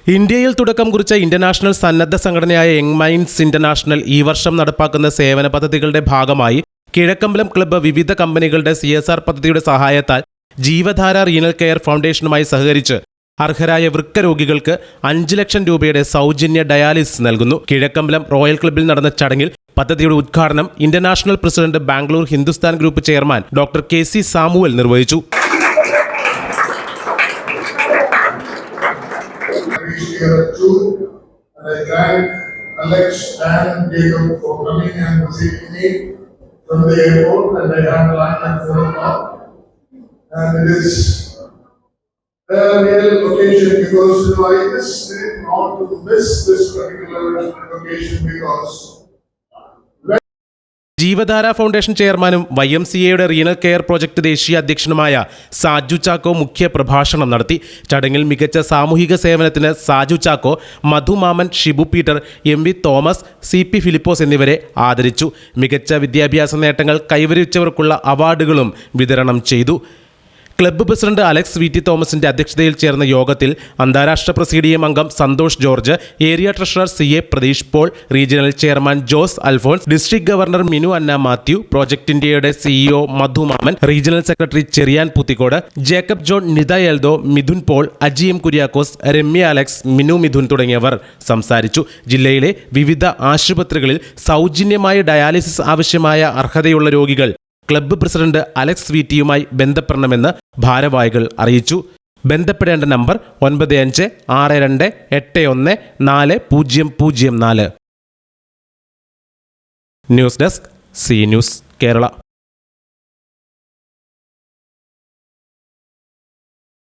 ഇന്ത്യയിൽ തുടക്കം കുറിച്ച ഇന്റർനാഷണൽ സന്നദ്ധ സംഘടനയായ യങ് മൈൻഡ്സ് ഇന്റർനാഷണൽ ഈ വർഷം നടപ്പാക്കുന്ന സേവന പദ്ധതികളുടെ ഭാഗമായി കിഴക്കമ്പലം ക്ലബ്ബ് വിവിധ കമ്പനികളുടെ CSR പദ്ധതിയുടെ സഹായത്താൽ ജീവധാര റീനൽ കെയർ ഫൗണ്ടേഷനുമായി സഹകരിച്ച് അർഹരായ വൃക്ക രോഗികൾക്ക് 5 ലക്ഷം രൂപയുടെ സൗജന്യ ഡയാലിസിസ് നൽകുന്നു. കിഴക്കമ്പലം റോയൽ ക്ലബ്ബിൽ നടന്ന ചടങ്ങിൽ പദ്ധതിയുടെ ഉദ്ഘാടനം international president Bangalore Hindustan group chairman doctor KC Samuel നിർവഹിച്ചു. And I thank Alex and Jacob for coming and receiving me from the airport, and I have land at 4 o'clock. And it is a real occasion because I just didn't want to miss this particular occasion because ജീവധാര foundation ചെയർമാനും YMCAയുടെ renal care project ദേശീയ അധ്യക്ഷനുമായ സാജു ചാക്കോ മുഖ്യ പ്രഭാഷണം നടത്തി. ചടങ്ങിൽ മികച്ച സാമൂഹിക സേവനത്തിന് സാജു ചാക്കോ, മധു മാമൻ, Shibu Peter, MV Thomas, CP Philipose എന്നിവരെ ആദരിച്ചു. മികച്ച വിദ്യാഭ്യാസ നേട്ടങ്ങൾ കൈവരിച്ചവർക്കുള്ള അവാർഡുകളും വിതരണം ചെയ്തു. ക്ലബ്ബ് പ്രസിഡന്റ് അലക്സ് VT തോമസിന്റെ അധ്യക്ഷതയിൽ ചേർന്ന യോഗത്തിൽ അന്താരാഷ്ട്ര പ്രസിഡിയം അംഗം Santhosh George, area treasurer CA Pratheesh Paul, regional chairman Jose Alphonse, district governor Minu Anna Mathew, project ഇന്ത്യയുടെ CEO Madhu Mammen, regional secretary Cherian Puthikkode, Jacob John, Nitha Eldho, Mithun Paul, Aji M Kuriakose, Ramya Alex, Minu Mithun തുടങ്ങിയവർ സംസാരിച്ചു. ജില്ലയിലെ വിവിധ ആശുപത്രികളിൽ സൗജന്യമായ ഡയാലിസിസ് ആവശ്യമായ അർഹതയുള്ള രോഗികൾ ക്ലബ്ബ് പ്രസിഡന്റ് അലക്സ് VTയുമായി ബന്ധപ്പെടണമെന്ന് ഭാരവാഹികൾ അറിയിച്ചു. ബന്ധപ്പെടേണ്ട number 9562814004. News desk CNews Kerala.